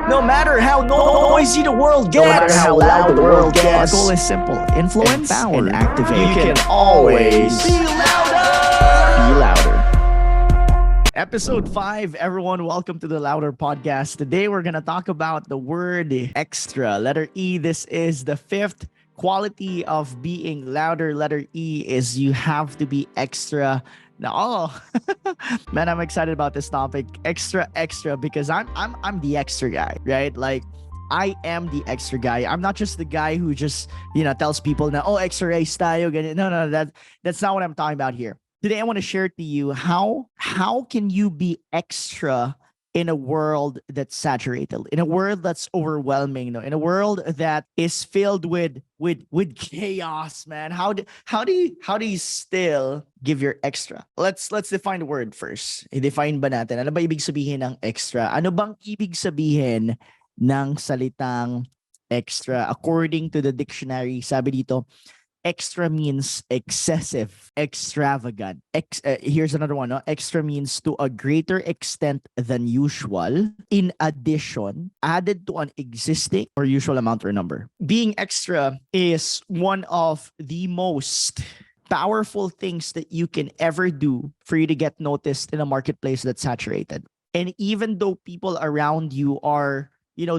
No matter how noisy the world No matter gets, how loud the world gets, our goal is simple: influence empower, and activate. you can always be louder. be louder. Episode 5, everyone. Welcome to the Louder Podcast. Today, we're going to talk about the word extra. Letter E. This is the fifth quality of being louder. Letter E is you have to be extra. Now, man, I'm excited about this topic. Extra, because I'm the extra guy, right? Like, I am the extra guy. I'm not just the guy who just, tells people na, oh, extra race tayo, ganyan. No, that's not what I'm talking about here. Today, I want to share to you how can you be extra in a world that's saturated, in a world that's overwhelming, in a world that is filled with chaos, man. How do you still give your extra? Let's define the word first. I-define ba natin? Ano ba ibig sabihin ng extra? Ano bang ibig sabihin ng salitang extra? According to the dictionary, sabi dito, extra means excessive, extravagant. Here's another one. No? Extra means to a greater extent than usual. In addition, added to an existing or usual amount or number. Being extra is one of the most powerful things that you can ever do for you to get noticed in a marketplace that's saturated. And even though people around you are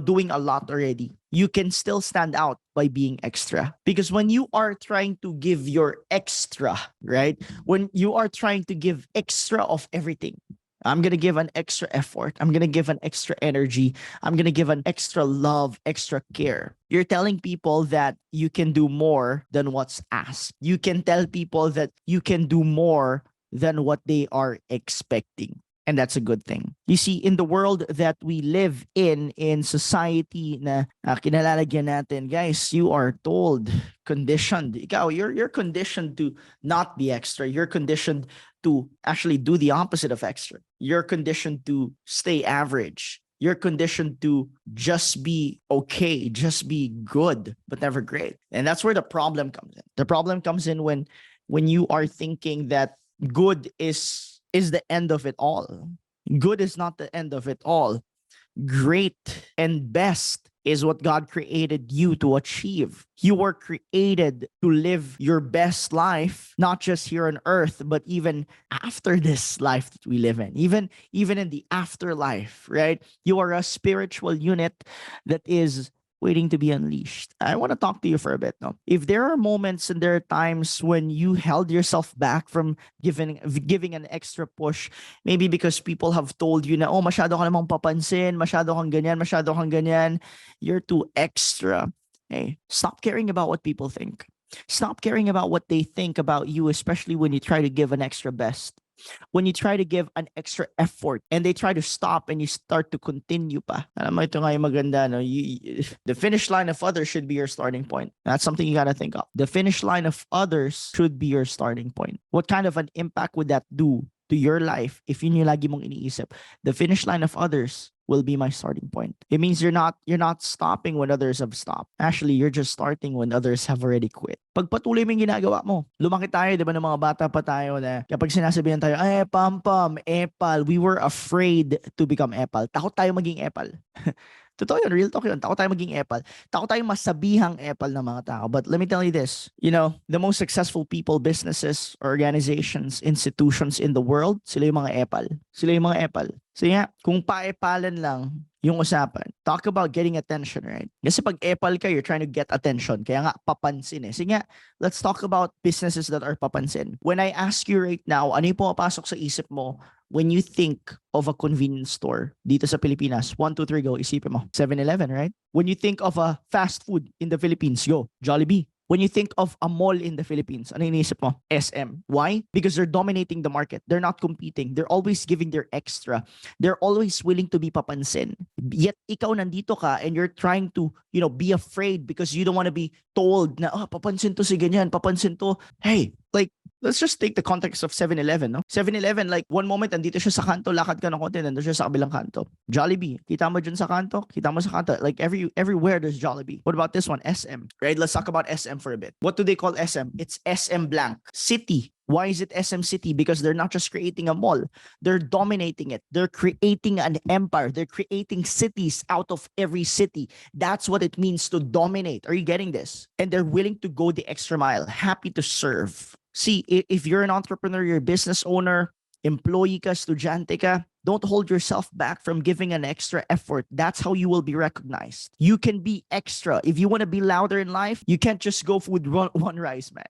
doing a lot already, you can still stand out by being extra. Because when you are trying to give your extra, right? When you are trying to give extra of everything, I'm going to give an extra effort. I'm going to give an extra energy. I'm going to give an extra love, extra care. You're telling people that you can do more than what's asked. You can tell people that you can do more than what they are expecting. And that's a good thing. You see, in the world that we live in society na kinalalagyan natin, guys, you are told, conditioned. Ikaw, you're conditioned to not be extra. You're conditioned to actually do the opposite of extra. You're conditioned to stay average. You're conditioned to just be okay, just be good, but never great. And that's where the problem comes in. The problem comes in when you are thinking that good is the end of it all. Good is not the end of it all. Great and best is what God created you to achieve. You were created to live your best life, not just here on earth, but even after this life that we live in, even in the afterlife, right? You are a spiritual unit that is waiting to be unleashed. I want to talk to you for a bit. No? If there are moments and there are times when you held yourself back from giving an extra push, maybe because people have told you na, oh, masyado ka namang papansin, masyado kang ganyan, you're too extra. Hey, stop caring about what people think. Stop caring about what they think about you, especially when you try to give an extra best. When you try to give an extra effort and they try to stop and you start to continue pa. Alam mo, ito nga yung maganda, no? The finish line of others should be your starting point. That's something you gotta think of. The finish line of others should be your starting point. What kind of an impact would that do to your life if yun yung lagi mong iniisip? The finish line of others will be my starting point. It means you're not stopping when others have stopped. Actually, you're just starting when others have already quit. Pagpatuloy mo yung ginagawa mo. Lumaki tayo, di ba, ng mga bata pa tayo na kapag sinasabihan tayo, ay, pam, epal, we were afraid to become epal. Takot tayo maging epal. Totoo yun, real talk yun. Takot tayo maging epal. Takot tayo masabihang epal ng mga tao. But let me tell you this, the most successful people, businesses, organizations, institutions in the world, sila yung mga epal. Sila yung mga epal. So yeah, kung paepalan lang yung usapan, talk about getting attention, right? Kasi pag epal ka, you're trying to get attention. Kaya nga, papansin eh. Sige nga, let's talk about businesses that are papansin. When I ask you right now, ano yung pumapasok sa isip mo when you think of a convenience store dito sa Pilipinas? 1, 2, 3, go. Isipin mo. 7-Eleven, right? When you think of a fast food in the Philippines, go. Jollibee. When you think of a mall in the Philippines, ano iniisip mo? SM. Why? Because they're dominating the market. They're not competing. They're always giving their extra. They're always willing to be papansin. Yet, ikaw nandito ka and you're trying to, be afraid because you don't want to be told na, papansin to si ganyan, papansin to. Hey, like, let's just take the context of 7-Eleven, no? 7-Eleven, like, one moment, andito siya sa kanto, lakad ka ng konti, nandito siya sa kabilang kanto. Jollibee, kita mo dyan sa kanto, kita mo sa kanto. Like, everywhere there's Jollibee. What about this one? SM, right? Let's talk about SM for a bit. What do they call SM? It's SM blank. City. Why is it SM City? Because they're not just creating a mall, they're dominating it. They're creating an empire. They're creating cities out of every city. That's what it means to dominate. Are you getting this? And they're willing to go the extra mile, happy to serve. See, if you're an entrepreneur, you're a business owner, employee ka, estudyante ka, don't hold yourself back from giving an extra effort. That's how you will be recognized. You can be extra. If you want to be louder in life, you can't just go with one rice, man.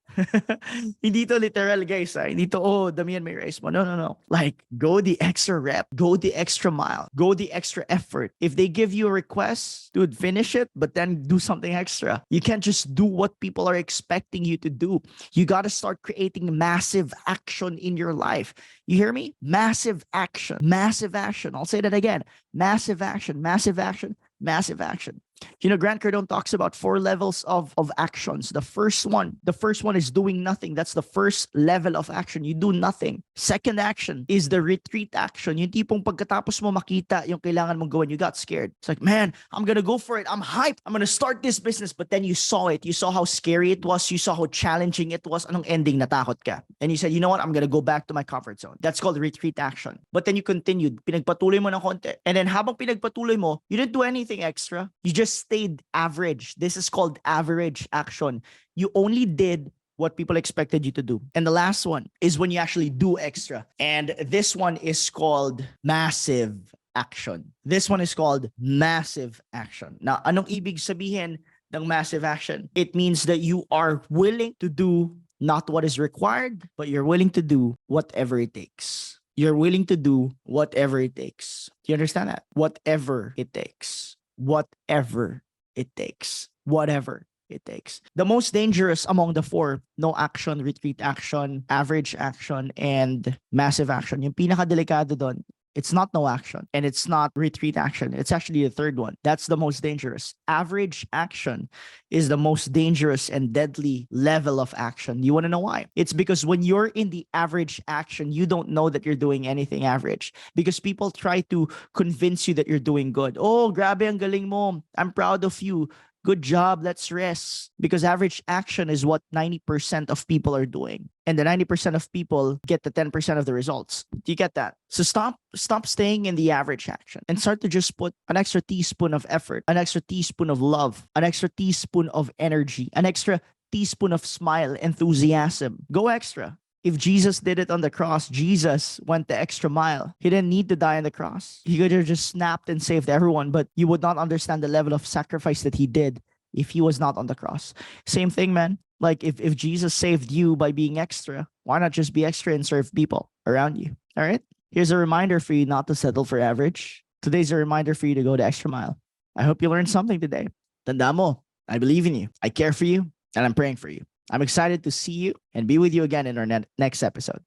Hindi to literal, guys. Hindi to, oh, damihan may rice mo. No, no, no. Like, go the extra rep. Go the extra mile. Go the extra effort. If they give you a request, dude, finish it, but then do something extra. You can't just do what people are expecting you to do. You got to start creating massive action in your life. You hear me? Massive action. Massive action. I'll say that again. Massive action. Massive action. Massive action. You know, Grant Cardone talks about 4 levels of actions. The first one is doing nothing. That's the first level of action. You do nothing. Second action is the retreat action. Yung tipong pagkatapos mo makita yung kailangan mong gawin, you got scared. It's like, man, I'm gonna go for it. I'm hyped. I'm gonna start this business. But then you saw it. You saw how scary it was. You saw how challenging it was. Anong ending? Natakot ka. And you said, you know what? I'm gonna go back to my comfort zone. That's called retreat action. But then you continued. Pinagpatuloy mo ng konti. And then habang pinagpatuloy mo, you didn't do anything extra. You just stayed average. This is called average action. You only did what people expected you to do. And the last one is when you actually do extra. And this one is called massive action. This one is called massive action. Now, anong ibig sabihin ng massive action? It means that you are willing to do not what is required, but you're willing to do whatever it takes. You're willing to do whatever it takes. Do you understand that? Whatever it takes. Whatever it takes. Whatever it takes. The most dangerous among the 4, no action, retreat action, average action, and massive action. Yung pinakadelikado doon, it's not no action and it's not retreat action. It's actually the third one. That's the most dangerous. Average action is the most dangerous and deadly level of action. You want to know why? It's because when you're in the average action, you don't know that you're doing anything average because people try to convince you that you're doing good. Oh, grabe ang galing mo. I'm proud of you. Good job, let's rest. Because average action is what 90% of people are doing. And the 90% of people get the 10% of the results. Do you get that? So stop staying in the average action and start to just put an extra teaspoon of effort, an extra teaspoon of love, an extra teaspoon of energy, an extra teaspoon of smile, enthusiasm. Go extra. If Jesus did it on the cross, Jesus went the extra mile. He didn't need to die on the cross. He could have just snapped and saved everyone, but you would not understand the level of sacrifice that he did if he was not on the cross. Same thing, man. Like if Jesus saved you by being extra, why not just be extra and serve people around you? All right? Here's a reminder for you not to settle for average. Today's a reminder for you to go the extra mile. I hope you learned something today. Tanda mo, I believe in you. I care for you, and I'm praying for you. I'm excited to see you and be with you again in our next episode.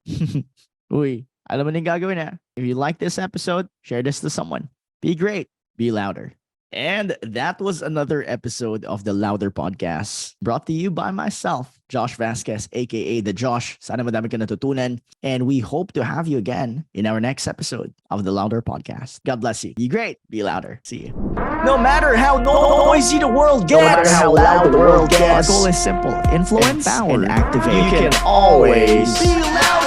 Uy, alam mo din gagawin na. If you like this episode, share this to someone. Be great. Be louder. And that was another episode of the Louder Podcast, brought to you by myself, Josh Vasquez, aka The Josh. Sana madami ka natutunan. And we hope to have you again in our next episode of the Louder Podcast. God bless you. Be great. Be louder. See you. No matter how noisy the world gets, No matter how loud the world gets, our goal is simple. Influence empower, and activate. You can always be loud.